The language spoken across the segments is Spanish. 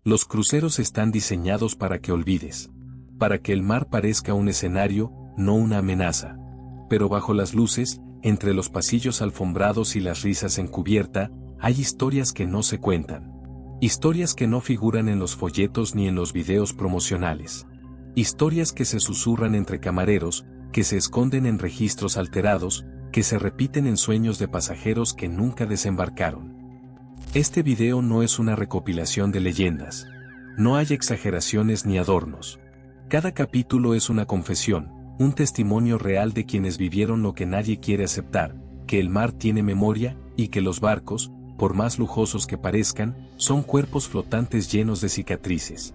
Los cruceros están diseñados para que olvides. Para que el mar parezca un escenario, no una amenaza. Pero bajo las luces, entre los pasillos alfombrados y las risas en cubierta, hay historias que no se cuentan. Historias que no figuran en los folletos ni en los videos promocionales. Historias que se susurran entre camareros, que se esconden en registros alterados, que se repiten en sueños de pasajeros que nunca desembarcaron. Este video no es una recopilación de leyendas. No hay exageraciones ni adornos. Cada capítulo es una confesión, un testimonio real de quienes vivieron lo que nadie quiere aceptar, que el mar tiene memoria, y que los barcos, por más lujosos que parezcan, son cuerpos flotantes llenos de cicatrices.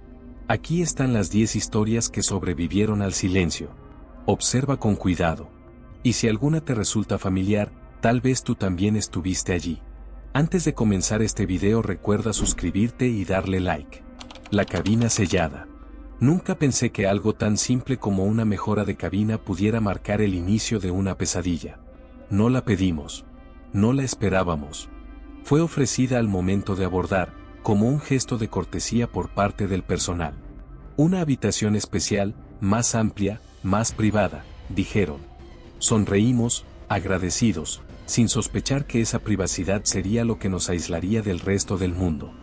Aquí están las 10 historias que sobrevivieron al silencio. Observa con cuidado. Y si alguna te resulta familiar, tal vez tú también estuviste allí. Antes de comenzar este video recuerda suscribirte y darle like. La cabina sellada. Nunca pensé que algo tan simple como una mejora de cabina pudiera marcar el inicio de una pesadilla. No la pedimos. No la esperábamos. Fue ofrecida al momento de abordar, como un gesto de cortesía por parte del personal. Una habitación especial, más amplia, más privada, dijeron. Sonreímos, agradecidos, sin sospechar que esa privacidad sería lo que nos aislaría del resto del mundo.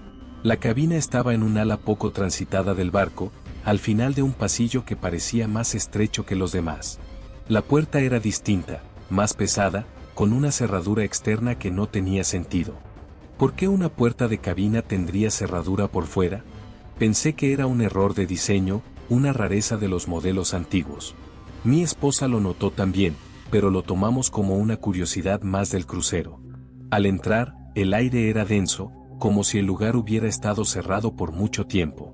La cabina estaba en un ala poco transitada del barco, al final de un pasillo que parecía más estrecho que los demás. La puerta era distinta, más pesada, con una cerradura externa que no tenía sentido. ¿Por qué una puerta de cabina tendría cerradura por fuera? Pensé que era un error de diseño, una rareza de los modelos antiguos. Mi esposa lo notó también, pero lo tomamos como una curiosidad más del crucero. Al entrar, el aire era denso, como si el lugar hubiera estado cerrado por mucho tiempo.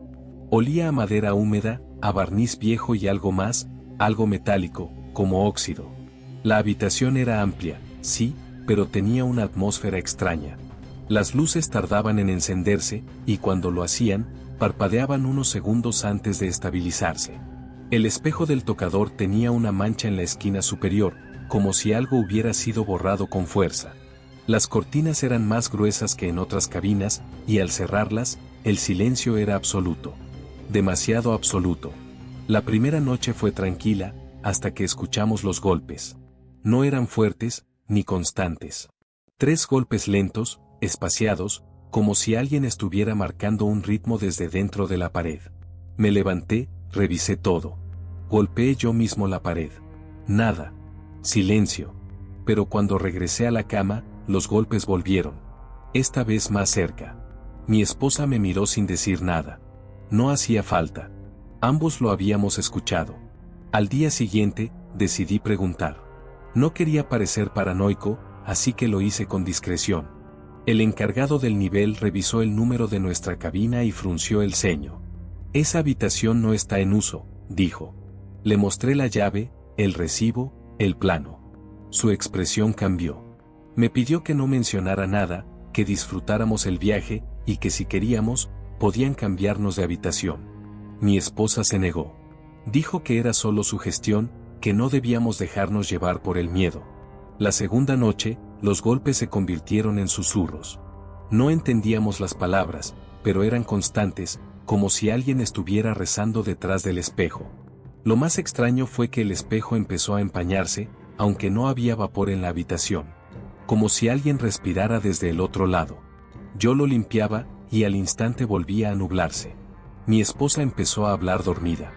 Olía a madera húmeda, a barniz viejo y algo más, algo metálico, como óxido. La habitación era amplia, sí, pero tenía una atmósfera extraña. Las luces tardaban en encenderse, y cuando lo hacían, parpadeaban unos segundos antes de estabilizarse. El espejo del tocador tenía una mancha en la esquina superior, como si algo hubiera sido borrado con fuerza. Las cortinas eran más gruesas que en otras cabinas, y al cerrarlas, el silencio era absoluto. Demasiado absoluto. La primera noche fue tranquila, hasta que escuchamos los golpes. No eran fuertes, ni constantes. 3 golpes lentos, espaciados, como si alguien estuviera marcando un ritmo desde dentro de la pared. Me levanté, revisé todo. Golpeé yo mismo la pared. Nada. Silencio. Pero cuando regresé a la cama, los golpes volvieron. Esta vez más cerca. Mi esposa me miró sin decir nada. No hacía falta. Ambos lo habíamos escuchado. Al día siguiente, decidí preguntar. No quería parecer paranoico, así que lo hice con discreción. El encargado del nivel revisó el número de nuestra cabina y frunció el ceño. Esa habitación no está en uso, dijo. Le mostré la llave, el recibo, el plano. Su expresión cambió. Me pidió que no mencionara nada, que disfrutáramos el viaje, y que si queríamos, podían cambiarnos de habitación. Mi esposa se negó. Dijo que era solo su gestión, que no debíamos dejarnos llevar por el miedo. La segunda noche, los golpes se convirtieron en susurros. No entendíamos las palabras, pero eran constantes, como si alguien estuviera rezando detrás del espejo. Lo más extraño fue que el espejo empezó a empañarse, aunque no había vapor en la habitación. Como si alguien respirara desde el otro lado. Yo lo limpiaba, y al instante volvía a nublarse. Mi esposa empezó a hablar dormida.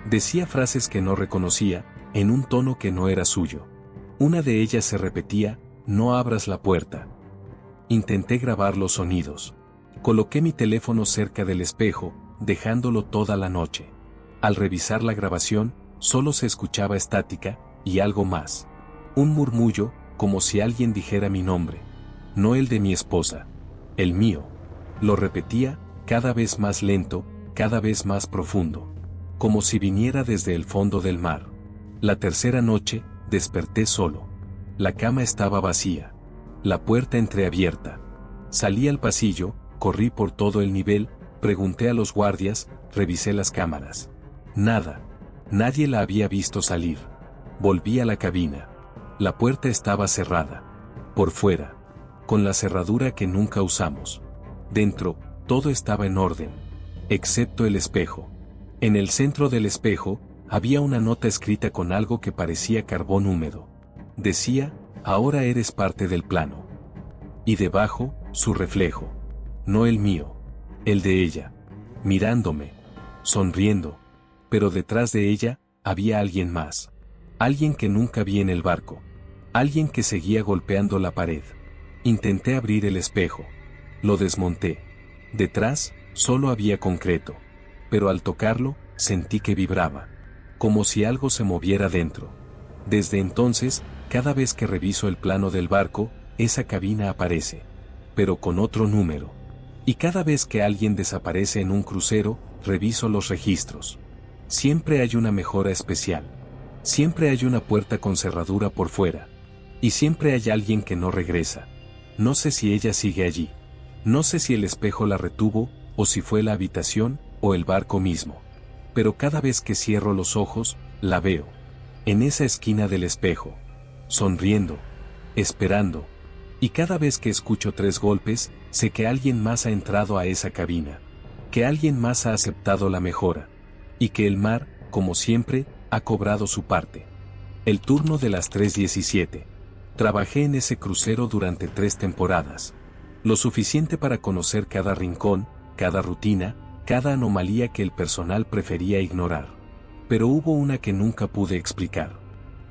Decía frases que no reconocía, en un tono que no era suyo. Una de ellas se repetía, no abras la puerta. Intenté grabar los sonidos. Coloqué mi teléfono cerca del espejo, dejándolo toda la noche. Al revisar la grabación, solo se escuchaba estática, y algo más. Un murmullo, como si alguien dijera mi nombre. No el de mi esposa. El mío. Lo repetía, cada vez más lento, cada vez más profundo. Como si viniera desde el fondo del mar. La tercera noche, desperté solo. La cama estaba vacía. La puerta entreabierta. Salí al pasillo, corrí por todo el nivel, pregunté a los guardias, revisé las cámaras. Nada. Nadie la había visto salir. Volví a la cabina. La puerta estaba cerrada. Por fuera. Con la cerradura que nunca usamos. Dentro, todo estaba en orden. excepto el espejo. En el centro del espejo, había una nota escrita con algo que parecía carbón húmedo. Decía, ahora eres parte del plano. Y debajo, su reflejo. No el mío. El de ella. Mirándome. Sonriendo. Pero detrás de ella, había alguien más. Alguien que nunca vi en el barco. Alguien que seguía golpeando la pared. Intenté abrir el espejo. Lo desmonté. Detrás, solo había concreto. Pero al tocarlo, sentí que vibraba. Como si algo se moviera dentro. Desde entonces, cada vez que reviso el plano del barco, esa cabina aparece. Pero con otro número. Y cada vez que alguien desaparece en un crucero, reviso los registros. Siempre hay una mejora especial. Siempre hay una puerta con cerradura por fuera. Y siempre hay alguien que no regresa. No sé si ella sigue allí. No sé si el espejo la retuvo, o si fue la habitación, o el barco mismo. Pero cada vez que cierro los ojos, la veo. En esa esquina del espejo. Sonriendo. Esperando. Y cada vez que escucho 3 golpes, sé que alguien más ha entrado a esa cabina. Que alguien más ha aceptado la mejora. Y que el mar, como siempre, ha cobrado su parte. El turno de las 3:17. Trabajé en ese crucero durante 3 temporadas. Lo suficiente para conocer cada rincón, cada rutina, cada anomalía que el personal prefería ignorar. Pero hubo una que nunca pude explicar.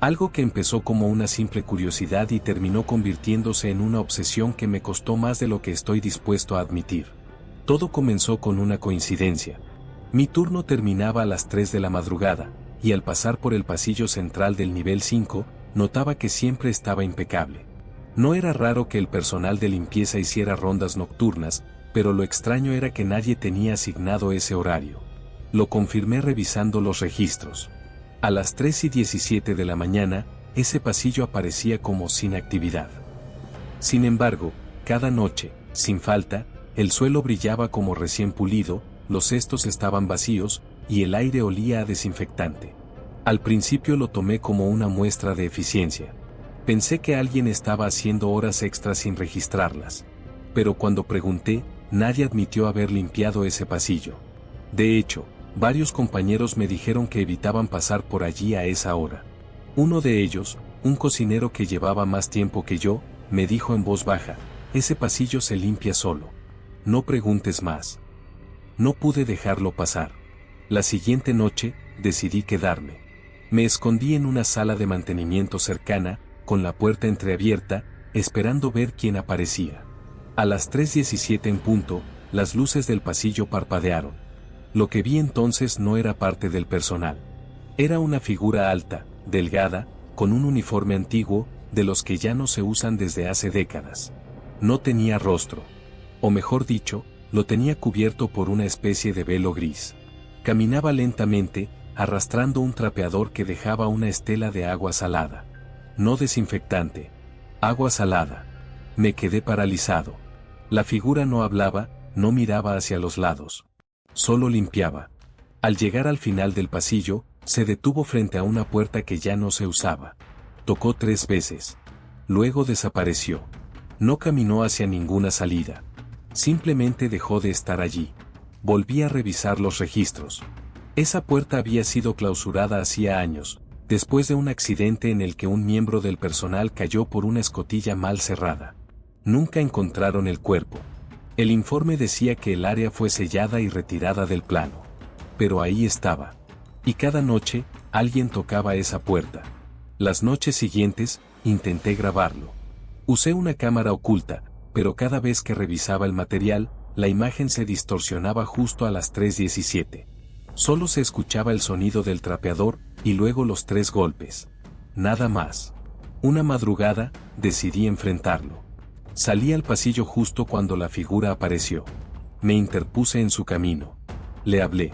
Algo que empezó como una simple curiosidad y terminó convirtiéndose en una obsesión que me costó más de lo que estoy dispuesto a admitir. Todo comenzó con una coincidencia. Mi turno terminaba a las 3 de la madrugada, y al pasar por el pasillo central del nivel 5, notaba que siempre estaba impecable. No era raro que el personal de limpieza hiciera rondas nocturnas, pero lo extraño era que nadie tenía asignado ese horario. Lo confirmé revisando los registros. A las 3:17 de la mañana, ese pasillo aparecía como sin actividad. Sin embargo, cada noche, sin falta, el suelo brillaba como recién pulido, los cestos estaban vacíos, y el aire olía a desinfectante. Al principio lo tomé como una muestra de eficiencia. Pensé que alguien estaba haciendo horas extras sin registrarlas. Pero cuando pregunté, nadie admitió haber limpiado ese pasillo. De hecho, varios compañeros me dijeron que evitaban pasar por allí a esa hora. Uno de ellos, un cocinero que llevaba más tiempo que yo, me dijo en voz baja, ese pasillo se limpia solo. No preguntes más. No pude dejarlo pasar. La siguiente noche, decidí quedarme. Me escondí en una sala de mantenimiento cercana, con la puerta entreabierta, esperando ver quién aparecía. A las 3:17 en punto, las luces del pasillo parpadearon. Lo que vi entonces no era parte del personal. Era una figura alta, delgada, con un uniforme antiguo, de los que ya no se usan desde hace décadas. No tenía rostro. O mejor dicho, lo tenía cubierto por una especie de velo gris. Caminaba lentamente, arrastrando un trapeador que dejaba una estela de agua salada. No desinfectante. Agua salada. Me quedé paralizado. La figura no hablaba, no miraba hacia los lados. Solo limpiaba. Al llegar al final del pasillo, se detuvo frente a una puerta que ya no se usaba. Tocó 3 veces. Luego desapareció. No caminó hacia ninguna salida. Simplemente dejó de estar allí. Volví a revisar los registros. Esa puerta había sido clausurada hacía años, después de un accidente en el que un miembro del personal cayó por una escotilla mal cerrada. Nunca encontraron el cuerpo. El informe decía que el área fue sellada y retirada del plano. Pero ahí estaba. Y cada noche, alguien tocaba esa puerta. Las noches siguientes, intenté grabarlo. Usé una cámara oculta, pero cada vez que revisaba el material, la imagen se distorsionaba justo a las 3:17. Solo se escuchaba el sonido del trapeador, y luego los 3 golpes. Nada más. Una madrugada, decidí enfrentarlo. Salí al pasillo justo cuando la figura apareció. Me interpuse en su camino. Le hablé.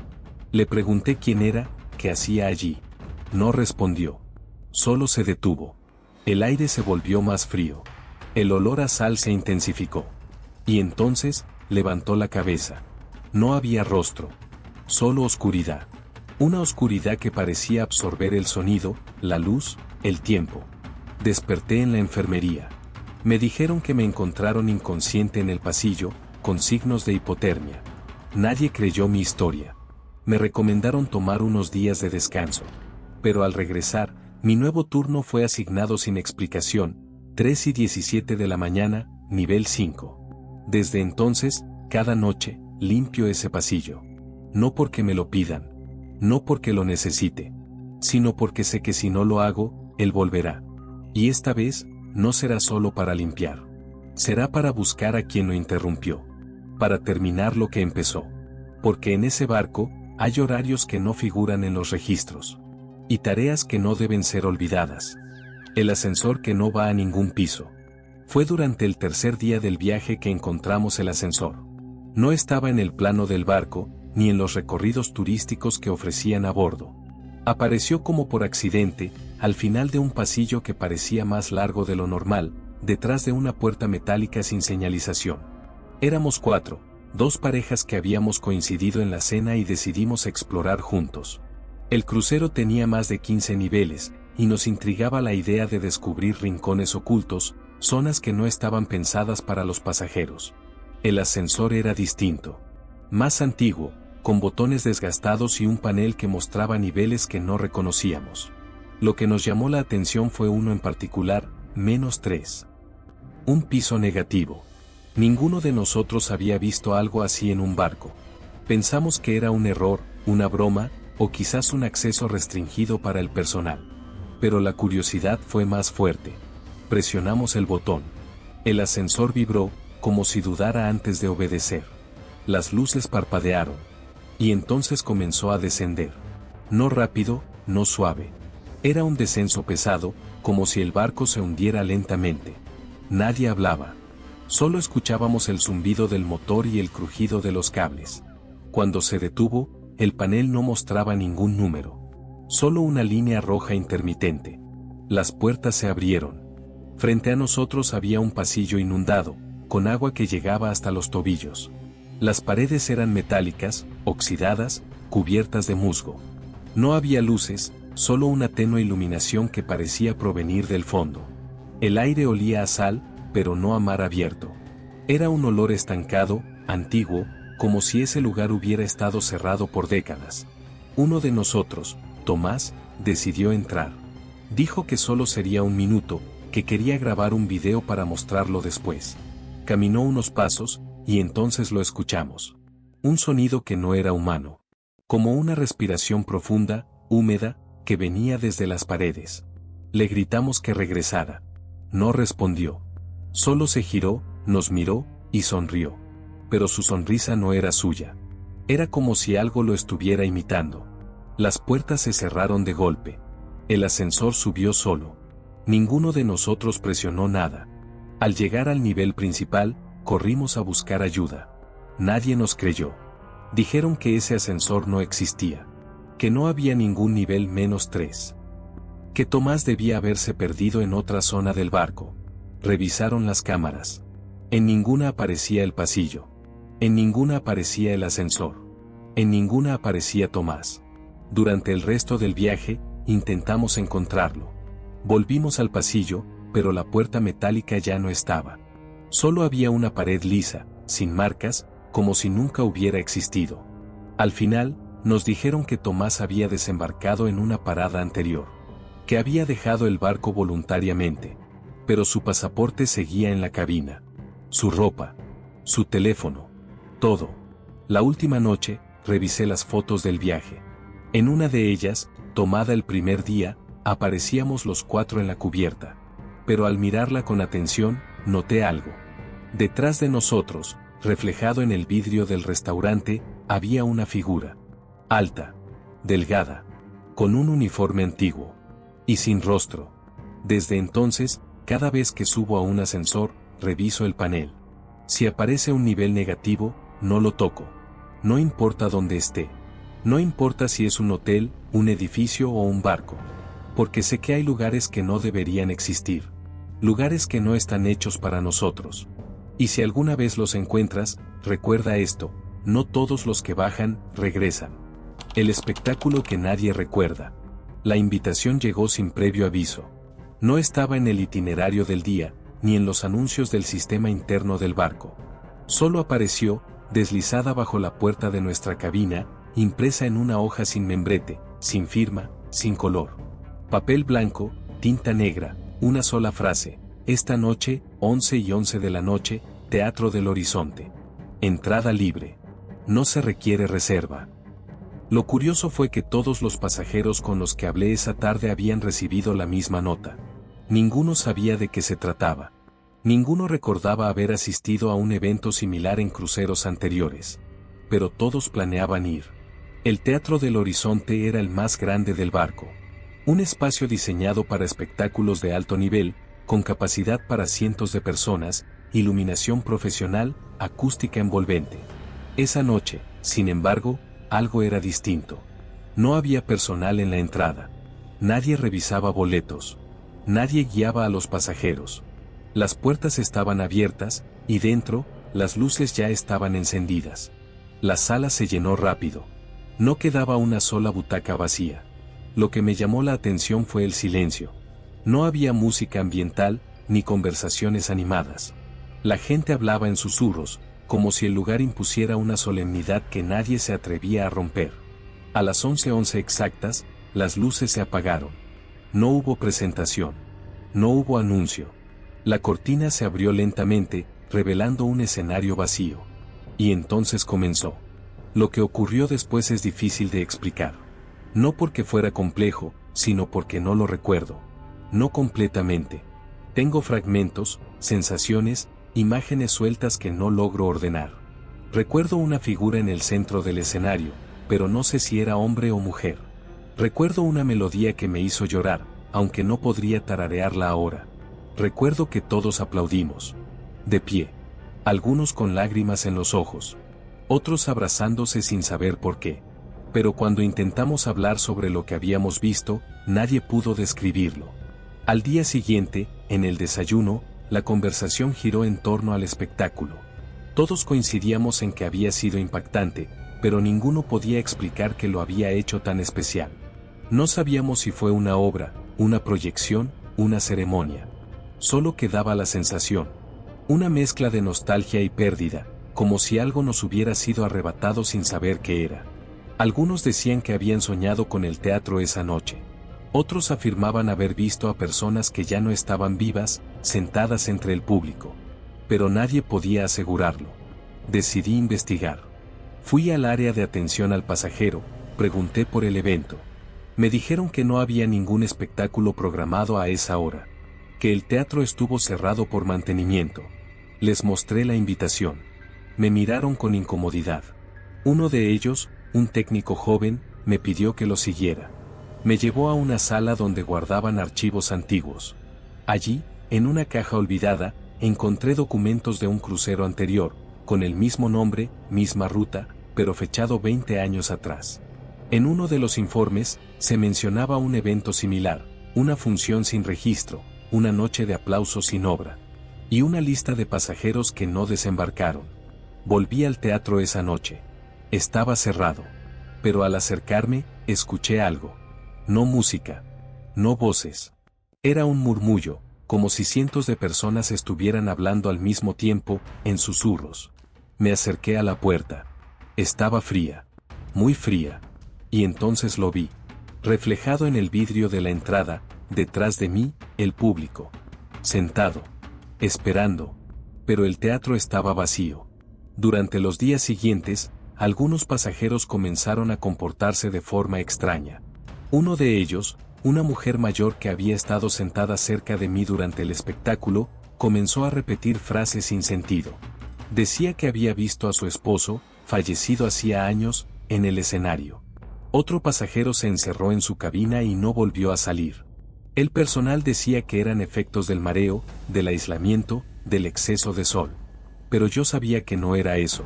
Le pregunté quién era, qué hacía allí. No respondió. Solo se detuvo. El aire se volvió más frío. El olor a sal se intensificó. Y entonces, levantó la cabeza. No había rostro. Solo oscuridad. Una oscuridad que parecía absorber el sonido, la luz, el tiempo. Desperté en la enfermería. Me dijeron que me encontraron inconsciente en el pasillo, con signos de hipotermia. Nadie creyó mi historia. Me recomendaron tomar unos días de descanso. Pero al regresar, mi nuevo turno fue asignado sin explicación, 3:17 de la mañana, nivel 5. Desde entonces, cada noche, limpio ese pasillo. No porque me lo pidan. No porque lo necesite. Sino porque sé que si no lo hago, él volverá. Y esta vez, no será solo para limpiar. Será para buscar a quien lo interrumpió. Para terminar lo que empezó. Porque en ese barco, hay horarios que no figuran en los registros. Y tareas que no deben ser olvidadas. El ascensor que no va a ningún piso. Fue durante el tercer día del viaje que encontramos el ascensor. No estaba en el plano del barco, ni en los recorridos turísticos que ofrecían a bordo. Apareció como por accidente, al final de un pasillo que parecía más largo de lo normal, detrás de una puerta metálica sin señalización. Éramos 4, 2 parejas que habíamos coincidido en la cena y decidimos explorar juntos. El crucero tenía más de 15 niveles, y nos intrigaba la idea de descubrir rincones ocultos, zonas que no estaban pensadas para los pasajeros. El ascensor era distinto. Más antiguo, con botones desgastados y un panel que mostraba niveles que no reconocíamos. Lo que nos llamó la atención fue uno en particular, -3. Un piso negativo. Ninguno de nosotros había visto algo así en un barco. Pensamos que era un error, una broma, o quizás un acceso restringido para el personal. Pero la curiosidad fue más fuerte. Presionamos el botón. El ascensor vibró, como si dudara antes de obedecer. Las luces parpadearon. Y entonces comenzó a descender. No rápido, no suave. Era un descenso pesado, como si el barco se hundiera lentamente. Nadie hablaba. Solo escuchábamos el zumbido del motor y el crujido de los cables. Cuando se detuvo, el panel no mostraba ningún número. Solo una línea roja intermitente. Las puertas se abrieron. Frente a nosotros había un pasillo inundado, con agua que llegaba hasta los tobillos. Las paredes eran metálicas, oxidadas, cubiertas de musgo. No había luces, solo una tenue iluminación que parecía provenir del fondo. El aire olía a sal, pero no a mar abierto. Era un olor estancado, antiguo, como si ese lugar hubiera estado cerrado por décadas. Uno de nosotros, Tomás, decidió entrar. Dijo que solo sería un minuto, que quería grabar un video para mostrarlo después. Caminó unos pasos, y entonces lo escuchamos. Un sonido que no era humano. Como una respiración profunda, húmeda, que venía desde las paredes. Le gritamos que regresara. No respondió. Solo se giró, nos miró, y sonrió. Pero su sonrisa no era suya. Era como si algo lo estuviera imitando. Las puertas se cerraron de golpe. El ascensor subió solo. Ninguno de nosotros presionó nada. Al llegar al nivel principal, corrimos a buscar ayuda. Nadie nos creyó. Dijeron que ese ascensor no existía. Que no había ningún nivel -3. Que Tomás debía haberse perdido en otra zona del barco. Revisaron las cámaras. En ninguna aparecía el pasillo. En ninguna aparecía el ascensor. En ninguna aparecía Tomás. Durante el resto del viaje, intentamos encontrarlo. Volvimos al pasillo, pero la puerta metálica ya no estaba. Solo había una pared lisa, sin marcas, como si nunca hubiera existido. Al final, nos dijeron que Tomás había desembarcado en una parada anterior. Que había dejado el barco voluntariamente. Pero su pasaporte seguía en la cabina. Su ropa. Su teléfono. Todo. La última noche, revisé las fotos del viaje. En una de ellas, tomada el primer día, aparecíamos los 4 en la cubierta. Pero al mirarla con atención, noté algo. Detrás de nosotros, reflejado en el vidrio del restaurante, había una figura. Alta. Delgada. Con un uniforme antiguo. Y sin rostro. Desde entonces, cada vez que subo a un ascensor, reviso el panel. Si aparece un nivel negativo, no lo toco. No importa dónde esté. No importa si es un hotel, un edificio o un barco. Porque sé que hay lugares que no deberían existir. Lugares que no están hechos para nosotros. Y si alguna vez los encuentras, recuerda esto, no todos los que bajan, regresan. El espectáculo que nadie recuerda. La invitación llegó sin previo aviso. No estaba en el itinerario del día, ni en los anuncios del sistema interno del barco. Solo apareció, deslizada bajo la puerta de nuestra cabina, impresa en una hoja sin membrete, sin firma, sin color. Papel blanco, tinta negra, una sola frase: esta noche, 11:11 de la noche, Teatro del Horizonte. Entrada libre. No se requiere reserva. Lo curioso fue que todos los pasajeros con los que hablé esa tarde habían recibido la misma nota. Ninguno sabía de qué se trataba. Ninguno recordaba haber asistido a un evento similar en cruceros anteriores. Pero todos planeaban ir. El Teatro del Horizonte era el más grande del barco. Un espacio diseñado para espectáculos de alto nivel, con capacidad para cientos de personas, iluminación profesional, acústica envolvente. Esa noche, sin embargo, algo era distinto. No había personal en la entrada. Nadie revisaba boletos. Nadie guiaba a los pasajeros. Las puertas estaban abiertas, y dentro, las luces ya estaban encendidas. La sala se llenó rápido. No quedaba una sola butaca vacía. Lo que me llamó la atención fue el silencio. No había música ambiental, ni conversaciones animadas. La gente hablaba en susurros, como si el lugar impusiera una solemnidad que nadie se atrevía a romper. A las 11:11 exactas, las luces se apagaron. No hubo presentación. No hubo anuncio. La cortina se abrió lentamente, revelando un escenario vacío. Y entonces comenzó. Lo que ocurrió después es difícil de explicar. No porque fuera complejo, sino porque no lo recuerdo. No completamente. Tengo fragmentos, sensaciones, imágenes sueltas que no logro ordenar. Recuerdo una figura en el centro del escenario, pero no sé si era hombre o mujer. Recuerdo una melodía que me hizo llorar, aunque no podría tararearla ahora. Recuerdo que todos aplaudimos. De pie. Algunos con lágrimas en los ojos. Otros abrazándose sin saber por qué. Pero cuando intentamos hablar sobre lo que habíamos visto, nadie pudo describirlo. Al día siguiente, en el desayuno, la conversación giró en torno al espectáculo. Todos coincidíamos en que había sido impactante, pero ninguno podía explicar qué lo había hecho tan especial. No sabíamos si fue una obra, una proyección, una ceremonia. Solo quedaba la sensación. Una mezcla de nostalgia y pérdida, como si algo nos hubiera sido arrebatado sin saber qué era. Algunos decían que habían soñado con el teatro esa noche. Otros afirmaban haber visto a personas que ya no estaban vivas, sentadas entre el público. Pero nadie podía asegurarlo. Decidí investigar. Fui al área de atención al pasajero, pregunté por el evento. Me dijeron que no había ningún espectáculo programado a esa hora. Que el teatro estuvo cerrado por mantenimiento. Les mostré la invitación. Me miraron con incomodidad. Uno de ellos, un técnico joven, me pidió que lo siguiera. Me llevó a una sala donde guardaban archivos antiguos. Allí, en una caja olvidada, encontré documentos de un crucero anterior, con el mismo nombre, misma ruta, pero fechado 20 años atrás. En uno de los informes, se mencionaba un evento similar, una función sin registro, una noche de aplausos sin obra. Y una lista de pasajeros que no desembarcaron. Volví al teatro esa noche. Estaba cerrado. Pero al acercarme, escuché algo. No música. No voces. Era un murmullo, como si cientos de personas estuvieran hablando al mismo tiempo, en susurros. Me acerqué a la puerta. Estaba fría. Muy fría. Y entonces lo vi. Reflejado en el vidrio de la entrada, detrás de mí, el público. Sentado. Esperando. Pero el teatro estaba vacío. Durante los días siguientes, algunos pasajeros comenzaron a comportarse de forma extraña. Uno de ellos, una mujer mayor que había estado sentada cerca de mí durante el espectáculo, comenzó a repetir frases sin sentido. Decía que había visto a su esposo, fallecido hacía años, en el escenario. Otro pasajero se encerró en su cabina y no volvió a salir. El personal decía que eran efectos del mareo, del aislamiento, del exceso de sol. Pero yo sabía que no era eso.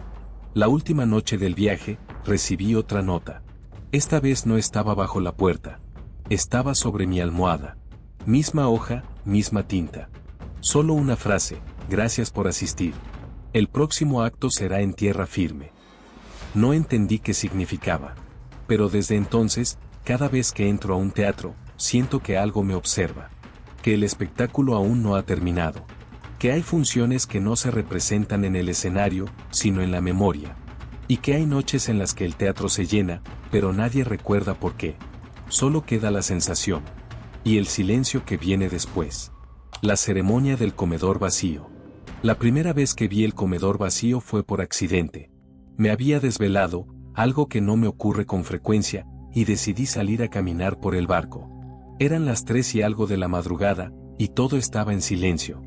La última noche del viaje, recibí otra nota. Esta vez no estaba bajo la puerta. Estaba sobre mi almohada. Misma hoja, misma tinta. Solo una frase: gracias por asistir. El próximo acto será en tierra firme. No entendí qué significaba. Pero desde entonces, cada vez que entro a un teatro, siento que algo me observa. Que el espectáculo aún no ha terminado. Que hay funciones que no se representan en el escenario, sino en la memoria. Y que hay noches en las que el teatro se llena, pero nadie recuerda por qué. Solo queda la sensación. Y el silencio que viene después. La ceremonia del comedor vacío. La primera vez que vi el comedor vacío fue por accidente. Me había desvelado, algo que no me ocurre con frecuencia, y decidí salir a caminar por el barco. Eran las 3 y algo de la madrugada, y todo estaba en silencio.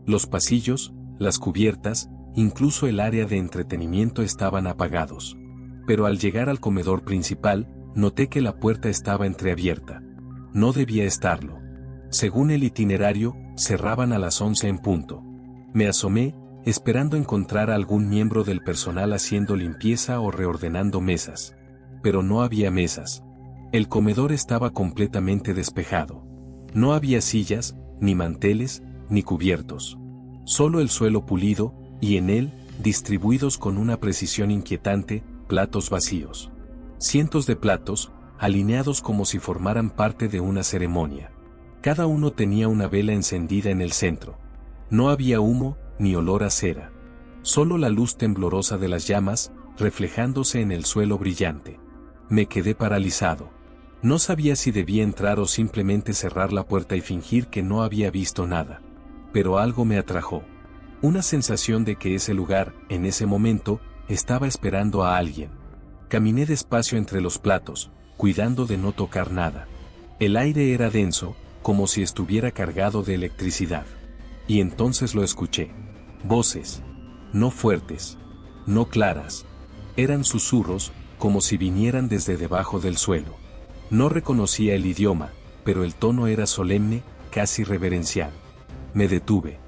Los pasillos, las cubiertas, incluso el área de entretenimiento estaban apagados. Pero al llegar al comedor principal, noté que la puerta estaba entreabierta. No debía estarlo. Según el itinerario, cerraban a las 11 en punto. Me asomé, esperando encontrar a algún miembro del personal haciendo limpieza o reordenando mesas. Pero no había mesas. El comedor estaba completamente despejado. No había sillas, ni manteles, ni cubiertos. Solo el suelo pulido, y en él, distribuidos con una precisión inquietante, platos vacíos. Cientos de platos, alineados como si formaran parte de una ceremonia. Cada uno tenía una vela encendida en el centro. No había humo, ni olor a cera. Solo la luz temblorosa de las llamas, reflejándose en el suelo brillante. Me quedé paralizado. No sabía si debía entrar o simplemente cerrar la puerta y fingir que no había visto nada. Pero algo me atrajo. Una sensación de que ese lugar, en ese momento, estaba esperando a alguien. Caminé despacio entre los platos, cuidando de no tocar nada. El aire era denso, como si estuviera cargado de electricidad. Y entonces lo escuché. Voces. No fuertes. No claras. Eran susurros, como si vinieran desde debajo del suelo. No reconocía el idioma, pero el tono era solemne, casi reverencial. Me detuve.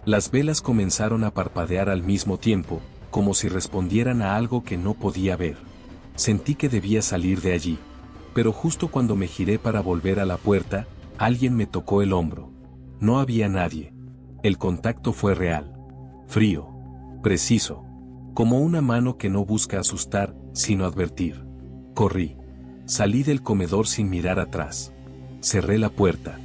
Las velas comenzaron a parpadear al mismo tiempo, como si respondieran a algo que no podía ver. Sentí que debía salir de allí. Pero justo cuando me giré para volver a la puerta, alguien me tocó el hombro. No había nadie. El contacto fue real. Frío. Preciso. Como una mano que no busca asustar, sino advertir. Corrí. Salí del comedor sin mirar atrás. Cerré la puerta.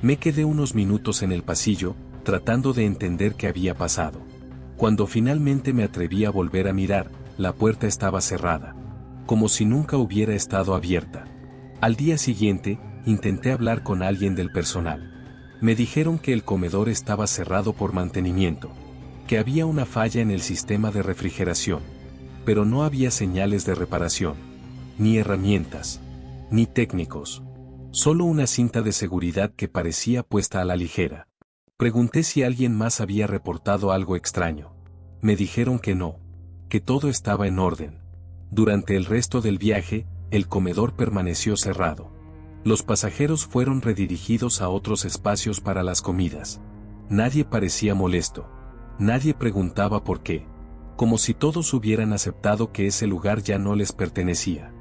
Me quedé unos minutos en el pasillo, tratando de entender qué había pasado. Cuando finalmente me atreví a volver a mirar, la puerta estaba cerrada. Como si nunca hubiera estado abierta. Al día siguiente, intenté hablar con alguien del personal. Me dijeron que el comedor estaba cerrado por mantenimiento. Que había una falla en el sistema de refrigeración. Pero no había señales de reparación. Ni herramientas. Ni técnicos. Solo una cinta de seguridad que parecía puesta a la ligera. Pregunté si alguien más había reportado algo extraño. Me dijeron que no. Que todo estaba en orden. Durante el resto del viaje, el comedor permaneció cerrado. Los pasajeros fueron redirigidos a otros espacios para las comidas. Nadie parecía molesto. Nadie preguntaba por qué. Como si todos hubieran aceptado que ese lugar ya no les pertenecía.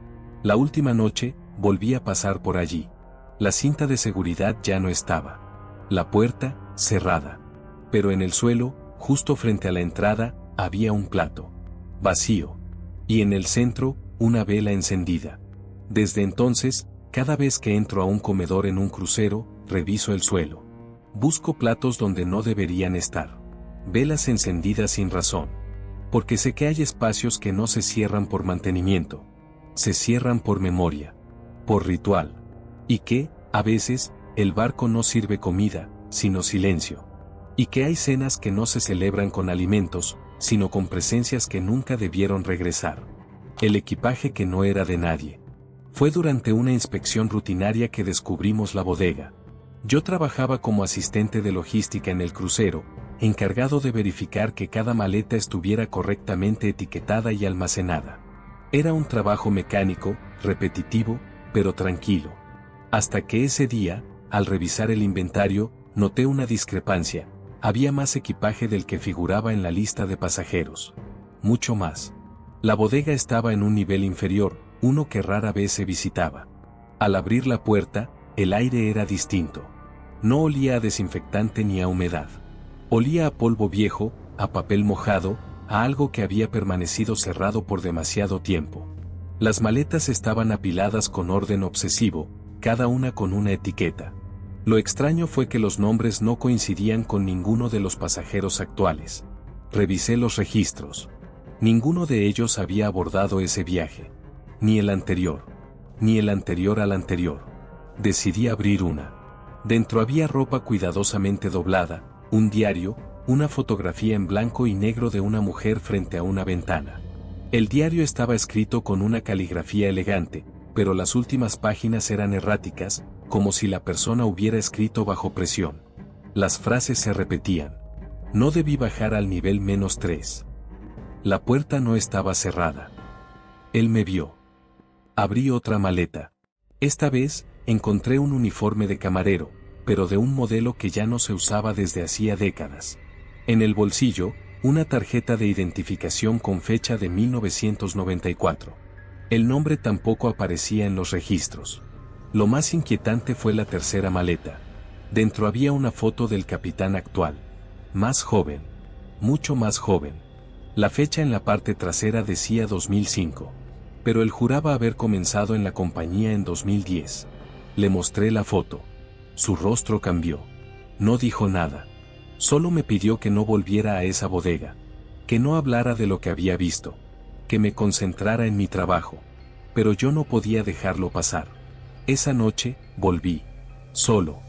La última noche, volví a pasar por allí. La cinta de seguridad ya no estaba. La puerta, cerrada. Pero en el suelo, justo frente a la entrada, había un plato. Vacío. Y en el centro, una vela encendida. Desde entonces, cada vez que entro a un comedor en un crucero, reviso el suelo. Busco platos donde no deberían estar. Velas encendidas sin razón. Porque sé que hay espacios que no se cierran por mantenimiento. Se cierran por memoria. Por ritual. Y que, a veces, el barco no sirve comida, sino silencio. Y que hay cenas que no se celebran con alimentos, sino con presencias que nunca debieron regresar. El equipaje que no era de nadie. Fue durante una inspección rutinaria que descubrimos la bodega. Yo trabajaba como asistente de logística en el crucero, encargado de verificar que cada maleta estuviera correctamente etiquetada y almacenada. Era un trabajo mecánico, repetitivo, pero tranquilo. Hasta que ese día, al revisar el inventario, noté una discrepancia. Había más equipaje del que figuraba en la lista de pasajeros. Mucho más. La bodega estaba en un nivel inferior, uno que rara vez se visitaba. Al abrir la puerta, el aire era distinto. No olía a desinfectante ni a humedad. Olía a polvo viejo, a papel mojado, a algo que había permanecido cerrado por demasiado tiempo. Las maletas estaban apiladas con orden obsesivo, cada una con una etiqueta. Lo extraño fue que los nombres no coincidían con ninguno de los pasajeros actuales. Revisé los registros. Ninguno de ellos había abordado ese viaje. Ni el anterior. Ni el anterior al anterior. Decidí abrir una. Dentro había ropa cuidadosamente doblada, un diario, una fotografía en blanco y negro de una mujer frente a una ventana. El diario estaba escrito con una caligrafía elegante, pero las últimas páginas eran erráticas, como si la persona hubiera escrito bajo presión. Las frases se repetían. No debí bajar al nivel -3. La puerta no estaba cerrada. Él me vio. Abrí otra maleta. Esta vez, encontré un uniforme de camarero, pero de un modelo que ya no se usaba desde hacía décadas. En el bolsillo, una tarjeta de identificación con fecha de 1994. El nombre tampoco aparecía en los registros. Lo más inquietante fue la tercera maleta. Dentro había una foto del capitán actual. Más joven. Mucho más joven. La fecha en la parte trasera decía 2005. Pero él juraba haber comenzado en la compañía en 2010. Le mostré la foto. Su rostro cambió. No dijo nada. Solo me pidió que no volviera a esa bodega. Que no hablara de lo que había visto. Que me concentrara en mi trabajo. Pero yo no podía dejarlo pasar. Esa noche, volví. Solo.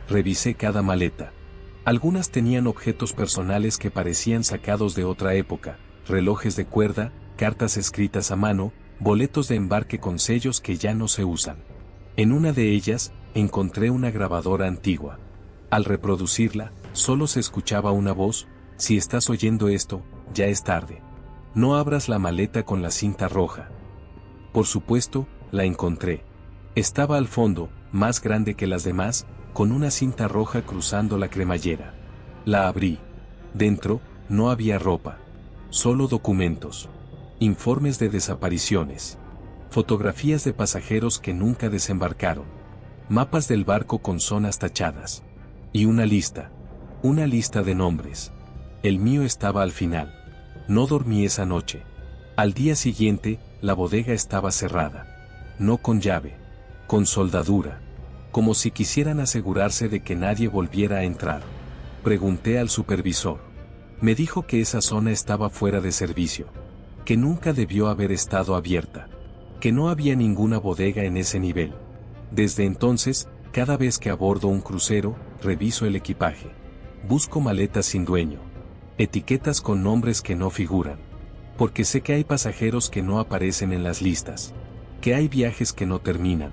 Revisé cada maleta. Algunas tenían objetos personales que parecían sacados de otra época, relojes de cuerda, cartas escritas a mano, boletos de embarque con sellos que ya no se usan. En una de ellas, encontré una grabadora antigua. Al reproducirla, solo se escuchaba una voz: si estás oyendo esto, ya es tarde. No abras la maleta con la cinta roja. Por supuesto, la encontré. Estaba al fondo, más grande que las demás, con una cinta roja cruzando la cremallera. La abrí. Dentro, no había ropa. Solo documentos. Informes de desapariciones. Fotografías de pasajeros que nunca desembarcaron. Mapas del barco con zonas tachadas. Y una lista. Una lista de nombres. El mío estaba al final. No dormí esa noche. Al día siguiente, la bodega estaba cerrada. No con llave. Con soldadura. Como si quisieran asegurarse de que nadie volviera a entrar. Pregunté al supervisor. Me dijo que esa zona estaba fuera de servicio. Que nunca debió haber estado abierta. Que no había ninguna bodega en ese nivel. Desde entonces, cada vez que abordo un crucero, reviso el equipaje. Busco maletas sin dueño. Etiquetas con nombres que no figuran. Porque sé que hay pasajeros que no aparecen en las listas. Que hay viajes que no terminan.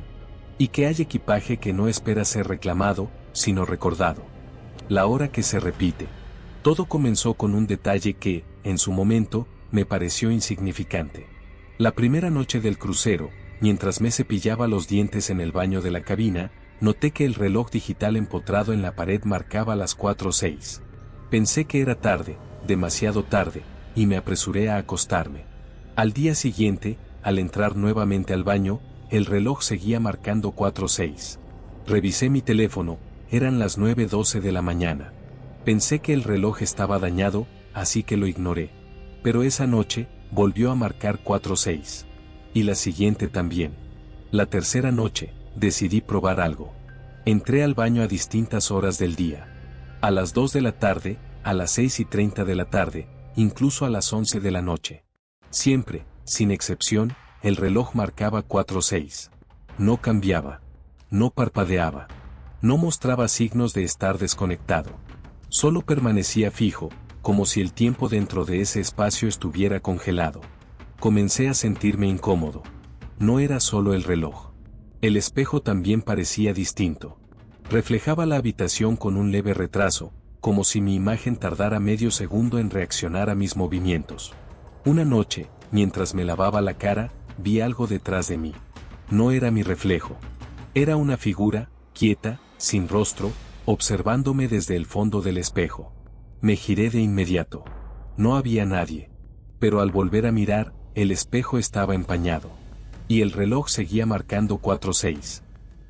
Y que hay equipaje que no espera ser reclamado, sino recordado. La hora que se repite. Todo comenzó con un detalle que, en su momento, me pareció insignificante. La primera noche del crucero, mientras me cepillaba los dientes en el baño de la cabina, noté que el reloj digital empotrado en la pared marcaba las 4:06. Pensé que era tarde, demasiado tarde, y me apresuré a acostarme. Al día siguiente, al entrar nuevamente al baño, el reloj seguía marcando 4:06. Revisé mi teléfono, eran las 9:12 de la mañana. Pensé que el reloj estaba dañado, así que lo ignoré. Pero esa noche, volvió a marcar 4:06. Y la siguiente también. La tercera noche, decidí probar algo. Entré al baño a distintas horas del día. A las 2 de la tarde, a las 6:30 de la tarde, incluso a las 11 de la noche. Siempre, sin excepción, el reloj marcaba 4:06. No cambiaba. No parpadeaba. No mostraba signos de estar desconectado. Solo permanecía fijo, como si el tiempo dentro de ese espacio estuviera congelado. Comencé a sentirme incómodo. No era solo el reloj. El espejo también parecía distinto. Reflejaba la habitación con un leve retraso, como si mi imagen tardara medio segundo en reaccionar a mis movimientos. Una noche, mientras me lavaba la cara, vi algo detrás de mí. No era mi reflejo. Era una figura, quieta, sin rostro, observándome desde el fondo del espejo. Me giré de inmediato. No había nadie. Pero al volver a mirar, el espejo estaba empañado. Y el reloj seguía marcando 4:06.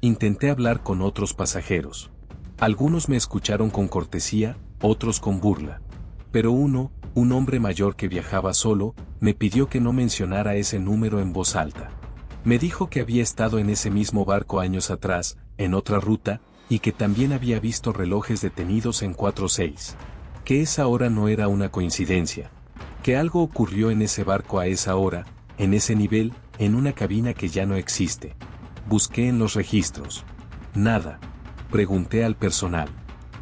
Intenté hablar con otros pasajeros. Algunos me escucharon con cortesía, otros con burla. Pero uno, un hombre mayor que viajaba solo, me pidió que no mencionara ese número en voz alta. Me dijo que había estado en ese mismo barco años atrás, en otra ruta, y que también había visto relojes detenidos en 4:06. Que esa hora no era una coincidencia. Que algo ocurrió en ese barco a esa hora, en ese nivel, en una cabina que ya no existe. Busqué en los registros. Nada. Pregunté al personal.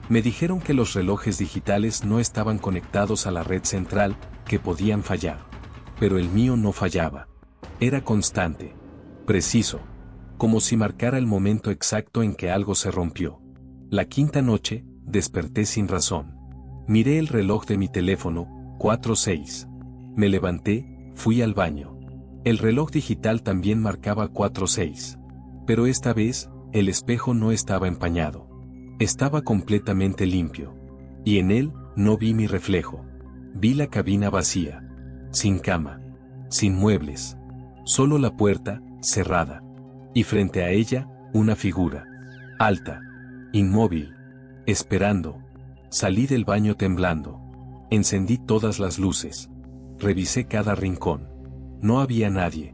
Me dijeron que los relojes digitales no estaban conectados a la red central, que podían fallar. Pero el mío no fallaba. Era constante. Preciso. Como si marcara el momento exacto en que algo se rompió. La quinta noche, desperté sin razón. Miré el reloj de mi teléfono, 4:06. Me levanté, fui al baño. El reloj digital también marcaba 4:06. Pero esta vez, el espejo no estaba empañado. Estaba completamente limpio. Y en él, no vi mi reflejo. Vi la cabina vacía. Sin cama. Sin muebles. Solo la puerta, cerrada. Y frente a ella, una figura. Alta. Inmóvil. Esperando. Salí del baño temblando. Encendí todas las luces. Revisé cada rincón. No había nadie.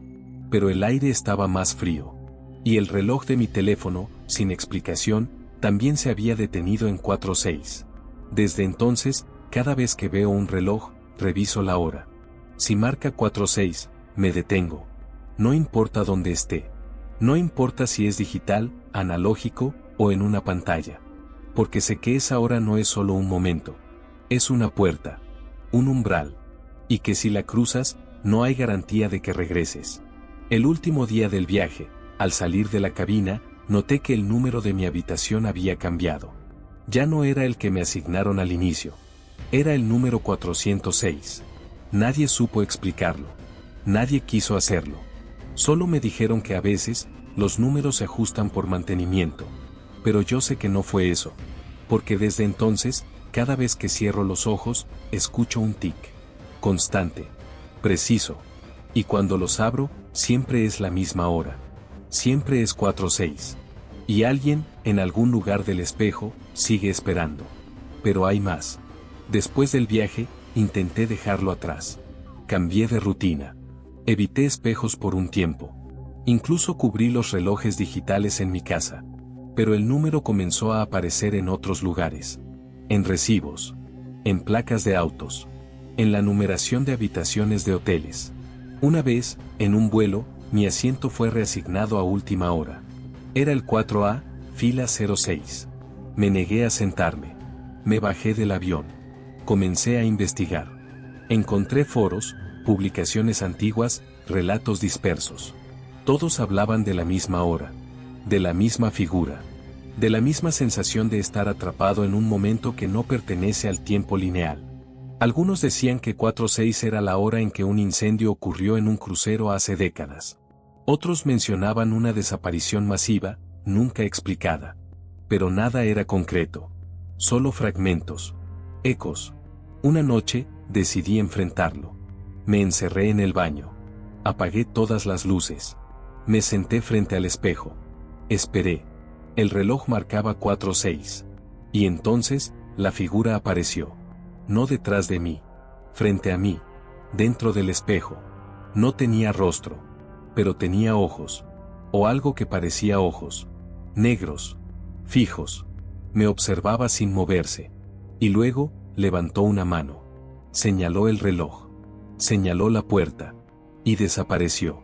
Pero el aire estaba más frío. Y el reloj de mi teléfono, sin explicación, también se había detenido en 4:06. Desde entonces, cada vez que veo un reloj, reviso la hora. Si marca 4:06, me detengo. No importa dónde esté. No importa si es digital, analógico o en una pantalla. Porque sé que esa hora no es solo un momento. Es una puerta. Un umbral. Y que si la cruzas, no hay garantía de que regreses. El último día del viaje, al salir de la cabina, noté que el número de mi habitación había cambiado. Ya no era el que me asignaron al inicio. Era el número 406. Nadie supo explicarlo. Nadie quiso hacerlo. Solo me dijeron que a veces, los números se ajustan por mantenimiento. Pero yo sé que no fue eso. Porque desde entonces, cada vez que cierro los ojos, escucho un tic. Constante. Preciso. Y cuando los abro, siempre es la misma hora. Siempre es 4:06. Y alguien, en algún lugar del espejo, sigue esperando. Pero hay más. Después del viaje, intenté dejarlo atrás. Cambié de rutina. Evité espejos por un tiempo. Incluso cubrí los relojes digitales en mi casa. Pero el número comenzó a aparecer en otros lugares. En recibos. En placas de autos. En la numeración de habitaciones de hoteles. Una vez, en un vuelo, mi asiento fue reasignado a última hora. Era el 4A, fila 06. Me negué a sentarme. Me bajé del avión. Comencé a investigar. Encontré foros, publicaciones antiguas, relatos dispersos. Todos hablaban de la misma hora. De la misma figura. De la misma sensación de estar atrapado en un momento que no pertenece al tiempo lineal. Algunos decían que 4:06 era la hora en que un incendio ocurrió en un crucero hace décadas. Otros mencionaban una desaparición masiva, nunca explicada. Pero nada era concreto. Solo fragmentos. Ecos. Una noche, decidí enfrentarlo. Me encerré en el baño. Apagué todas las luces. Me senté frente al espejo. Esperé. El reloj marcaba 4:06. Y entonces, la figura apareció. No detrás de mí. Frente a mí. Dentro del espejo. No tenía rostro. Pero tenía ojos. O algo que parecía ojos. Negros. Fijos. Me observaba sin moverse. Y luego, levantó una mano. Señaló el reloj. Señaló la puerta. Y desapareció.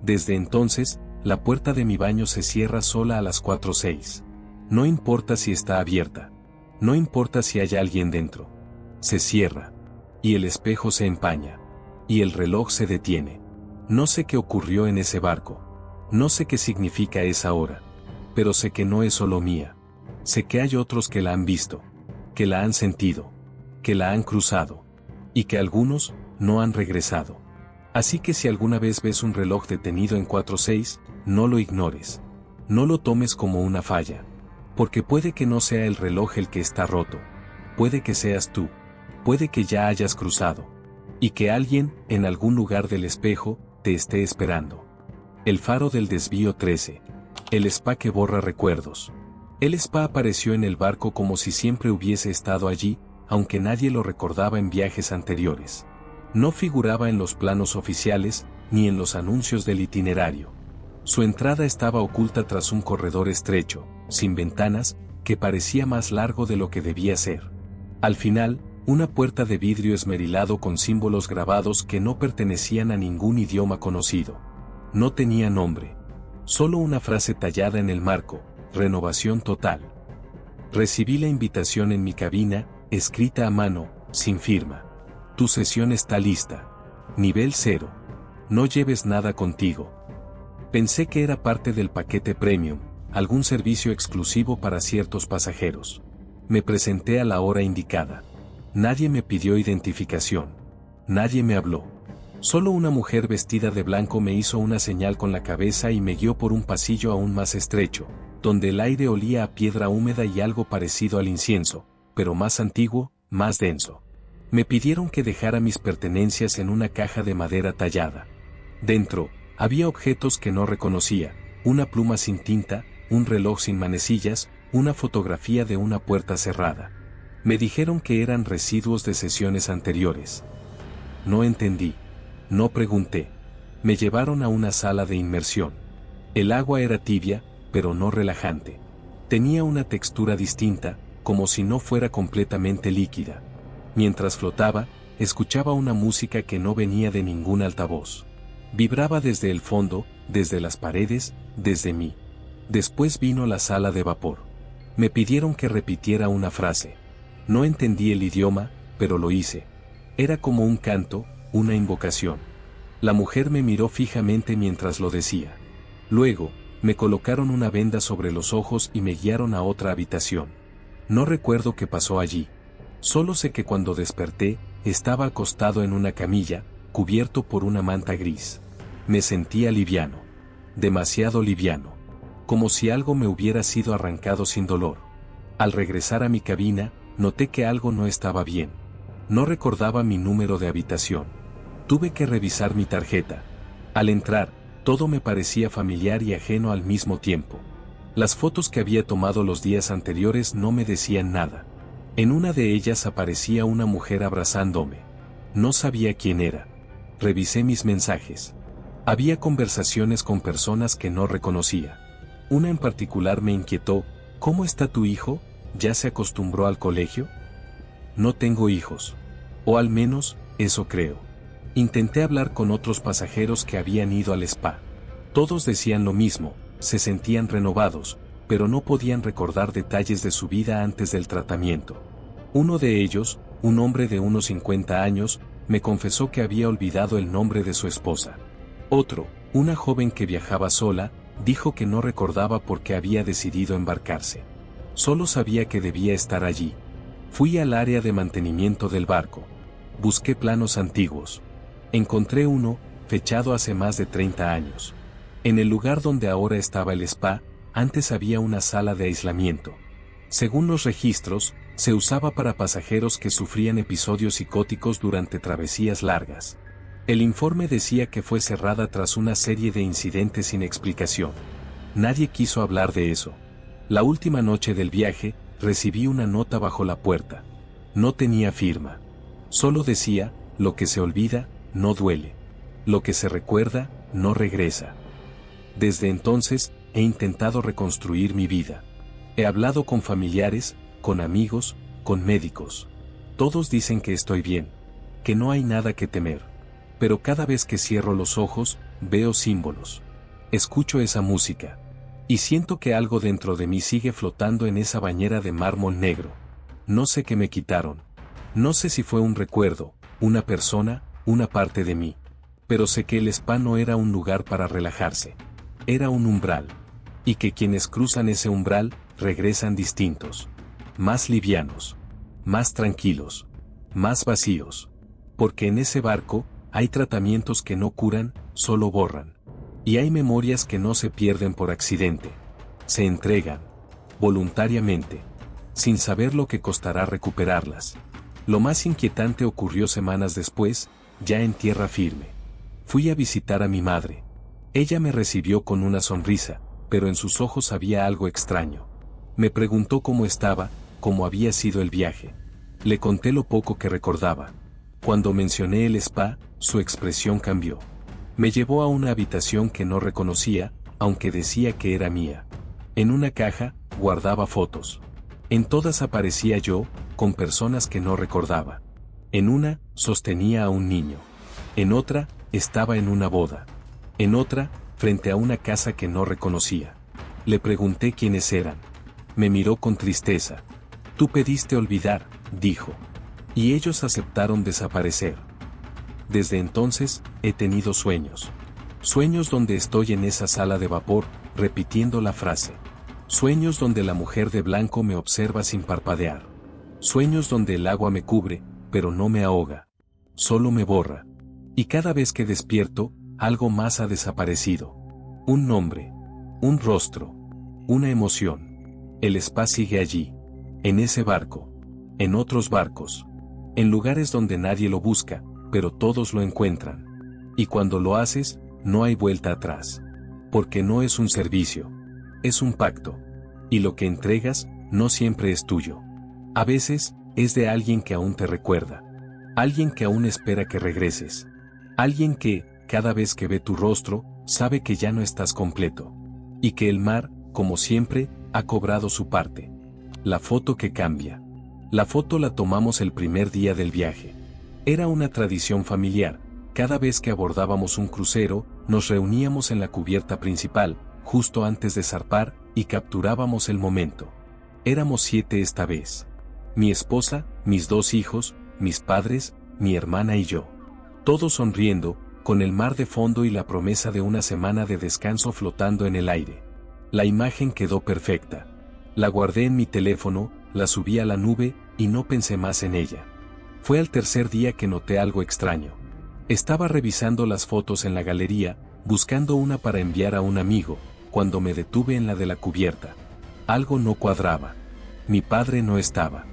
Desde entonces, la puerta de mi baño se cierra sola a las 4:06. No importa si está abierta. No importa si hay alguien dentro. Se cierra. Y el espejo se empaña. Y el reloj se detiene. No sé qué ocurrió en ese barco. No sé qué significa esa hora. Pero sé que no es solo mía. Sé que hay otros que la han visto. Que la han sentido. Que la han cruzado. Y que algunos no han regresado. Así que si alguna vez ves un reloj detenido en 4:06, no lo ignores. No lo tomes como una falla. Porque puede que no sea el reloj el que está roto. Puede que seas tú. Puede que ya hayas cruzado. Y que alguien, en algún lugar del espejo, te esté esperando. El faro del desvío 13. El spa que borra recuerdos. El spa apareció en el barco como si siempre hubiese estado allí, aunque nadie lo recordaba en viajes anteriores. No figuraba en los planos oficiales, ni en los anuncios del itinerario. Su entrada estaba oculta tras un corredor estrecho, sin ventanas, que parecía más largo de lo que debía ser. Al final, Una puerta de vidrio esmerilado con símbolos grabados que no pertenecían a ningún idioma conocido. No tenía nombre. Solo una frase tallada en el marco: renovación total. Recibí la invitación en mi cabina, escrita a mano, sin firma. Tu sesión está lista. Nivel 0. No lleves nada contigo. Pensé que era parte del paquete premium, algún servicio exclusivo para ciertos pasajeros. Me presenté a la hora indicada. Nadie me pidió identificación. Nadie me habló. Solo una mujer vestida de blanco me hizo una señal con la cabeza y me guió por un pasillo aún más estrecho, donde el aire olía a piedra húmeda y algo parecido al incienso, pero más antiguo, más denso. Me pidieron que dejara mis pertenencias en una caja de madera tallada. Dentro, había objetos que no reconocía: una pluma sin tinta, un reloj sin manecillas, una fotografía de una puerta cerrada. Me dijeron que eran residuos de sesiones anteriores. No entendí. No pregunté. Me llevaron a una sala de inmersión. El agua era tibia, pero no relajante. Tenía una textura distinta, como si no fuera completamente líquida. Mientras flotaba, escuchaba una música que no venía de ningún altavoz. Vibraba desde el fondo, desde las paredes, desde mí. Después vino la sala de vapor. Me pidieron que repitiera una frase. No entendí el idioma, pero lo hice. Era como un canto, una invocación. La mujer me miró fijamente mientras lo decía. Luego, me colocaron una venda sobre los ojos y me guiaron a otra habitación. No recuerdo qué pasó allí. Solo sé que cuando desperté, estaba acostado en una camilla, cubierto por una manta gris. Me sentía liviano. Demasiado liviano. Como si algo me hubiera sido arrancado sin dolor. Al regresar a mi cabina, noté que algo no estaba bien. No recordaba mi número de habitación. Tuve que revisar mi tarjeta. Al entrar, todo me parecía familiar y ajeno al mismo tiempo. Las fotos que había tomado los días anteriores no me decían nada. En una de ellas aparecía una mujer abrazándome. No sabía quién era. Revisé mis mensajes. Había conversaciones con personas que no reconocía. Una en particular me inquietó: ¿cómo está tu hijo? ¿Ya se acostumbró al colegio? No tengo hijos. O al menos, eso creo. Intenté hablar con otros pasajeros que habían ido al spa. Todos decían lo mismo, se sentían renovados, pero no podían recordar detalles de su vida antes del tratamiento. Uno de ellos, un hombre de unos 50 años, me confesó que había olvidado el nombre de su esposa. Otro, una joven que viajaba sola, dijo que no recordaba por qué había decidido embarcarse. Solo sabía que debía estar allí. Fui al área de mantenimiento del barco. Busqué planos antiguos. Encontré uno, fechado hace más de 30 años. En el lugar donde ahora estaba el spa, antes había una sala de aislamiento. Según los registros, se usaba para pasajeros que sufrían episodios psicóticos durante travesías largas. El informe decía que fue cerrada tras una serie de incidentes sin explicación. Nadie quiso hablar de eso. La última noche del viaje, recibí una nota bajo la puerta. No tenía firma. Solo decía: lo que se olvida, no duele. Lo que se recuerda, no regresa. Desde entonces, he intentado reconstruir mi vida. He hablado con familiares, con amigos, con médicos. Todos dicen que estoy bien, que no hay nada que temer. Pero cada vez que cierro los ojos, veo símbolos. Escucho esa música. Y siento que algo dentro de mí sigue flotando en esa bañera de mármol negro. No sé qué me quitaron. No sé si fue un recuerdo, una persona, una parte de mí. Pero sé que el spa no era un lugar para relajarse. Era un umbral. Y que quienes cruzan ese umbral, regresan distintos. Más livianos. Más tranquilos. Más vacíos. Porque en ese barco, hay tratamientos que no curan, solo borran. Y hay memorias que no se pierden por accidente. Se entregan. Voluntariamente. Sin saber lo que costará recuperarlas. Lo más inquietante ocurrió semanas después, ya en tierra firme. Fui a visitar a mi madre. Ella me recibió con una sonrisa, pero en sus ojos había algo extraño. Me preguntó cómo estaba, cómo había sido el viaje. Le conté lo poco que recordaba. Cuando mencioné el spa, su expresión cambió. Me llevó a una habitación que no reconocía, aunque decía que era mía. En una caja, guardaba fotos. En todas aparecía yo, con personas que no recordaba. En una, sostenía a un niño. En otra, estaba en una boda. En otra, frente a una casa que no reconocía. Le pregunté quiénes eran. Me miró con tristeza. Tú pediste olvidar, dijo. Y ellos aceptaron desaparecer. Desde entonces, he tenido sueños. Sueños donde estoy en esa sala de vapor, repitiendo la frase. Sueños donde la mujer de blanco me observa sin parpadear. Sueños donde el agua me cubre, pero no me ahoga. Solo me borra. Y cada vez que despierto, algo más ha desaparecido. Un nombre. Un rostro. Una emoción. El spa sigue allí. En ese barco. En otros barcos. En lugares donde nadie lo busca, pero todos lo encuentran. Y cuando lo haces, no hay vuelta atrás. Porque no es un servicio. Es un pacto. Y lo que entregas, no siempre es tuyo. A veces, es de alguien que aún te recuerda. Alguien que aún espera que regreses. Alguien que, cada vez que ve tu rostro, sabe que ya no estás completo. Y que el mar, como siempre, ha cobrado su parte. La foto que cambia. La foto la tomamos el primer día del viaje. Era una tradición familiar. Cada vez que abordábamos un crucero, nos reuníamos en la cubierta principal, justo antes de zarpar, y capturábamos el momento. Éramos 7 esta vez. Mi esposa, mis 2 hijos, mis padres, mi hermana y yo. Todos sonriendo, con el mar de fondo y la promesa de una semana de descanso flotando en el aire. La imagen quedó perfecta. La guardé en mi teléfono, la subí a la nube, y no pensé más en ella. Fue al tercer día que noté algo extraño. Estaba revisando las fotos en la galería, buscando una para enviar a un amigo, cuando me detuve en la de la cubierta. Algo no cuadraba. Mi padre no estaba.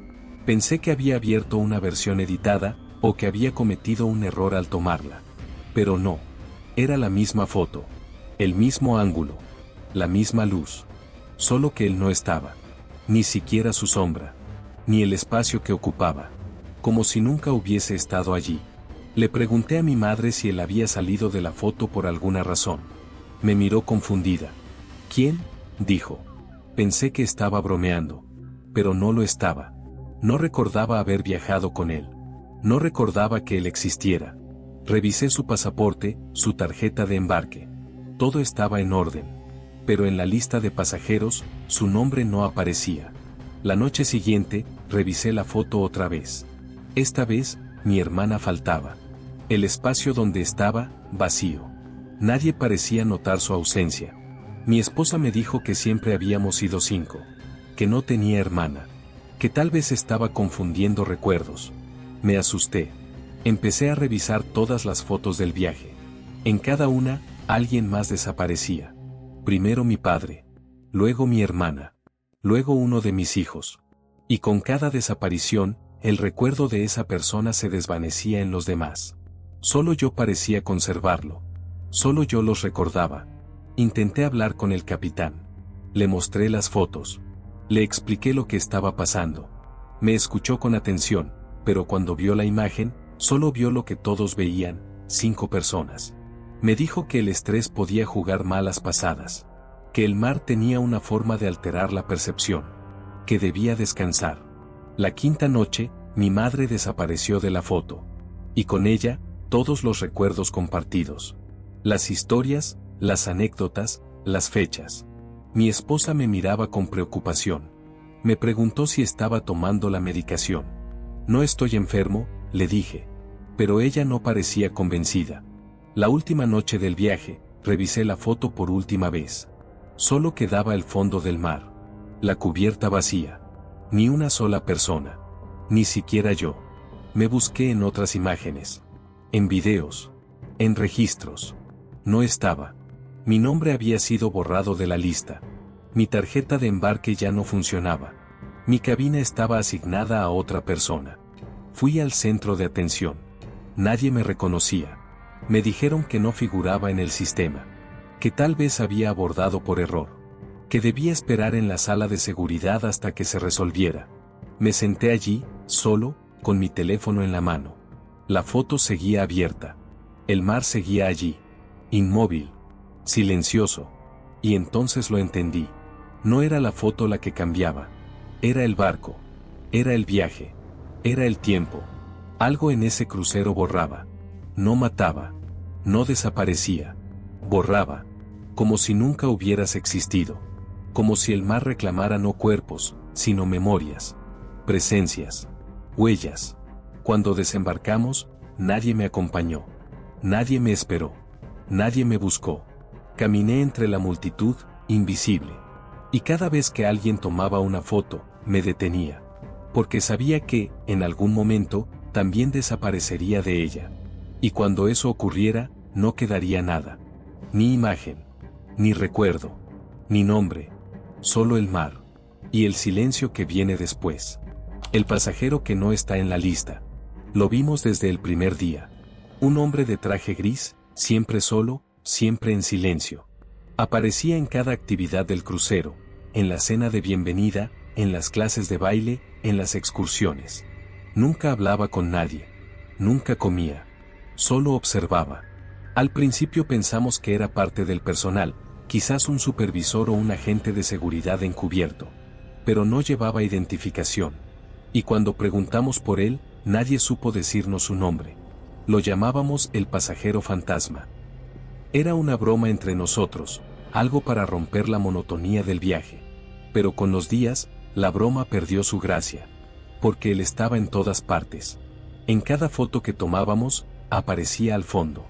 Pensé que había abierto una versión editada, o que había cometido un error al tomarla. Pero no. Era la misma foto. El mismo ángulo. La misma luz. Solo que él no estaba. Ni siquiera su sombra. Ni el espacio que ocupaba. Como si nunca hubiese estado allí. Le pregunté a mi madre si él había salido de la foto por alguna razón. Me miró confundida. ¿Quién?, dijo. Pensé que estaba bromeando. Pero no lo estaba. No recordaba haber viajado con él. No recordaba que él existiera. Revisé su pasaporte, su tarjeta de embarque. Todo estaba en orden. Pero en la lista de pasajeros, su nombre no aparecía. La noche siguiente, revisé la foto otra vez. Esta vez, mi hermana faltaba. El espacio donde estaba, vacío. Nadie parecía notar su ausencia. Mi esposa me dijo que siempre habíamos sido 5. Que no tenía hermana. Que tal vez estaba confundiendo recuerdos. Me asusté. Empecé a revisar todas las fotos del viaje. En cada una, alguien más desaparecía. Primero mi padre. Luego mi hermana. Luego uno de mis hijos. Y con cada desaparición, el recuerdo de esa persona se desvanecía en los demás. Solo yo parecía conservarlo. Solo yo los recordaba. Intenté hablar con el capitán. Le mostré las fotos. Le expliqué lo que estaba pasando. Me escuchó con atención, pero cuando vio la imagen, solo vio lo que todos veían, 5 personas. Me dijo que el estrés podía jugar malas pasadas. Que el mar tenía una forma de alterar la percepción. Que debía descansar. La quinta noche, mi madre desapareció de la foto. Y con ella, todos los recuerdos compartidos. Las historias, las anécdotas, las fechas. Mi esposa me miraba con preocupación. Me preguntó si estaba tomando la medicación. No estoy enfermo, le dije. Pero ella no parecía convencida. La última noche del viaje, revisé la foto por última vez. Solo quedaba el fondo del mar. La cubierta vacía. Ni una sola persona. Ni siquiera yo. Me busqué en otras imágenes. En videos. En registros. No estaba. Mi nombre había sido borrado de la lista. Mi tarjeta de embarque ya no funcionaba. Mi cabina estaba asignada a otra persona. Fui al centro de atención. Nadie me reconocía. Me dijeron que no figuraba en el sistema. Que tal vez había abordado por error. Que debía esperar en la sala de seguridad hasta que se resolviera. Me senté allí, solo, con mi teléfono en la mano. La foto seguía abierta. El mar seguía allí. Inmóvil. Silencioso. Y entonces lo entendí. No era la foto la que cambiaba. Era el barco. Era el viaje. Era el tiempo. Algo en ese crucero borraba. No mataba. No desaparecía. Borraba. Como si nunca hubieras existido. Como si el mar reclamara no cuerpos, sino memorias. Presencias. Huellas. Cuando desembarcamos, nadie me acompañó. Nadie me esperó. Nadie me buscó. Caminé entre la multitud, invisible. Y cada vez que alguien tomaba una foto, me detenía. Porque sabía que, en algún momento, también desaparecería de ella. Y cuando eso ocurriera, no quedaría nada. Ni imagen. Ni recuerdo. Ni nombre. Solo el mar. Y el silencio que viene después. El pasajero que no está en la lista. Lo vimos desde el primer día. Un hombre de traje gris, siempre solo, siempre en silencio. Aparecía en cada actividad del crucero, en la cena de bienvenida, en las clases de baile, en las excursiones. Nunca hablaba con nadie. Nunca comía. Solo observaba. Al principio pensamos que era parte del personal, quizás un supervisor o un agente de seguridad encubierto. Pero no llevaba identificación. Y cuando preguntamos por él, nadie supo decirnos su nombre. Lo llamábamos el pasajero fantasma. Era una broma entre nosotros, algo para romper la monotonía del viaje. Pero con los días, la broma perdió su gracia. Porque él estaba en todas partes. En cada foto que tomábamos, aparecía al fondo.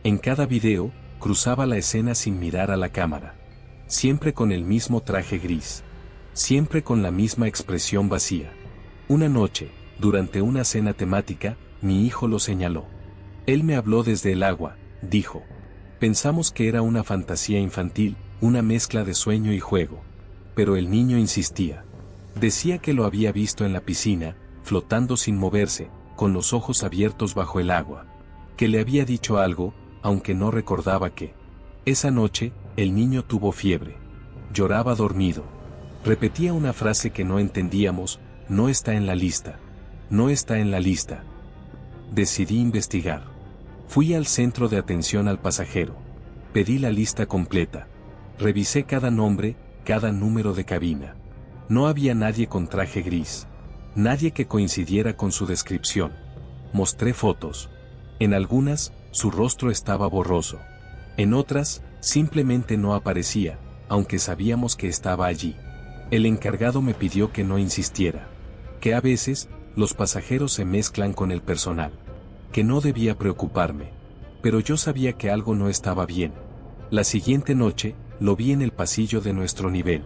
En cada video, cruzaba la escena sin mirar a la cámara. Siempre con el mismo traje gris. Siempre con la misma expresión vacía. Una noche, durante una cena temática, mi hijo lo señaló. Él me habló desde el agua, dijo. Pensamos que era una fantasía infantil, una mezcla de sueño y juego. Pero el niño insistía. Decía que lo había visto en la piscina, flotando sin moverse, con los ojos abiertos bajo el agua. Que le había dicho algo, aunque no recordaba qué. Esa noche, el niño tuvo fiebre. Lloraba dormido. Repetía una frase que no entendíamos, no está en la lista. No está en la lista. Decidí investigar. Fui al centro de atención al pasajero. Pedí la lista completa. Revisé cada nombre, cada número de cabina. No había nadie con traje gris. Nadie que coincidiera con su descripción. Mostré fotos. En algunas, su rostro estaba borroso. En otras, simplemente no aparecía, aunque sabíamos que estaba allí. El encargado me pidió que no insistiera. Que a veces, los pasajeros se mezclan con el personal. Que no debía preocuparme. Pero yo sabía que algo no estaba bien. La siguiente noche, lo vi en el pasillo de nuestro nivel.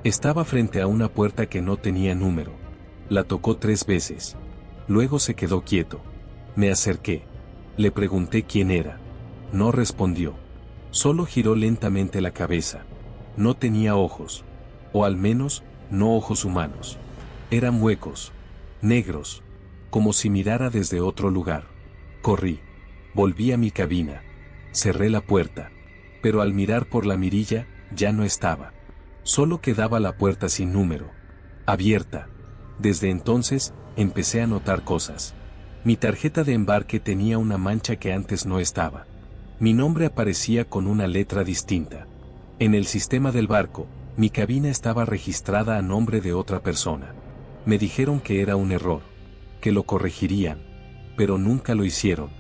Estaba frente a una puerta que no tenía número. La tocó 3 veces. Luego se quedó quieto. Me acerqué. Le pregunté quién era. No respondió. Solo giró lentamente la cabeza. No tenía ojos. O al menos, no ojos humanos. Eran huecos. Negros. Como si mirara desde otro lugar. Corrí. Volví a mi cabina. Cerré la puerta. Pero al mirar por la mirilla, ya no estaba. Solo quedaba la puerta sin número. Abierta. Desde entonces, empecé a notar cosas. Mi tarjeta de embarque tenía una mancha que antes no estaba. Mi nombre aparecía con una letra distinta. En el sistema del barco, mi cabina estaba registrada a nombre de otra persona. Me dijeron que era un error. Que lo corregirían. Pero nunca lo hicieron.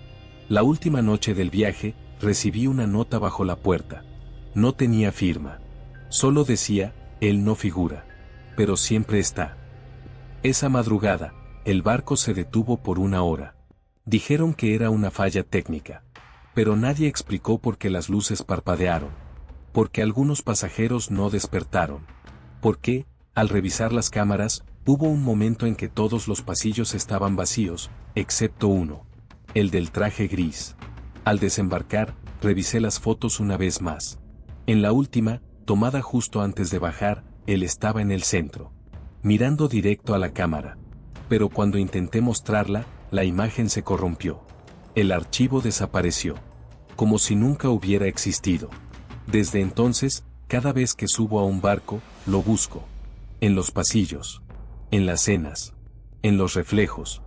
La última noche del viaje, recibí una nota bajo la puerta. No tenía firma. Solo decía, él no figura. Pero siempre está. Esa madrugada, el barco se detuvo por 1 hora. Dijeron que era una falla técnica. Pero nadie explicó por qué las luces parpadearon. Porque algunos pasajeros no despertaron. Porque, al revisar las cámaras, hubo un momento en que todos los pasillos estaban vacíos, excepto uno. El del traje gris. Al desembarcar, revisé las fotos una vez más. En la última, tomada justo antes de bajar, él estaba en el centro. Mirando directo a la cámara. Pero cuando intenté mostrarla, la imagen se corrompió. El archivo desapareció. Como si nunca hubiera existido. Desde entonces, cada vez que subo a un barco, lo busco. En los pasillos. En las cenas. En los reflejos.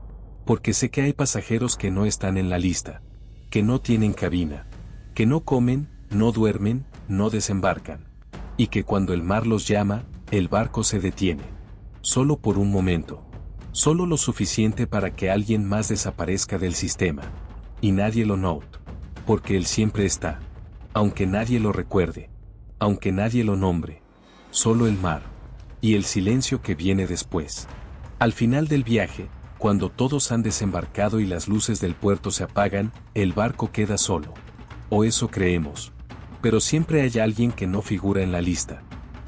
Porque sé que hay pasajeros que no están en la lista. Que no tienen cabina. Que no comen, no duermen, no desembarcan. Y que cuando el mar los llama, el barco se detiene. solo por un momento. Solo lo suficiente para que alguien más desaparezca del sistema. Y nadie lo note. Porque él siempre está. Aunque nadie lo recuerde. Aunque nadie lo nombre. Solo el mar. Y el silencio que viene después. Al final del viaje, cuando todos han desembarcado y las luces del puerto se apagan, el barco queda solo. O eso creemos. Pero siempre hay alguien que no figura en la lista.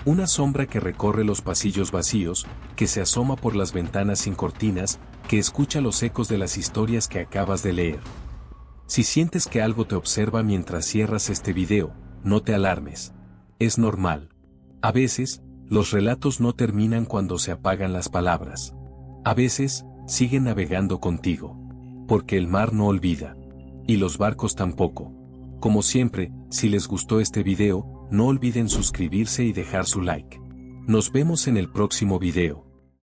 Una sombra que recorre los pasillos vacíos, que se asoma por las ventanas sin cortinas, que escucha los ecos de las historias que acabas de leer. Si sientes que algo te observa mientras cierras este video, no te alarmes. Es normal. A veces, los relatos no terminan cuando se apagan las palabras. A veces, siguen navegando contigo. Porque el mar no olvida. Y los barcos tampoco. Como siempre, si les gustó este video, no olviden suscribirse y dejar su like. Nos vemos en el próximo video.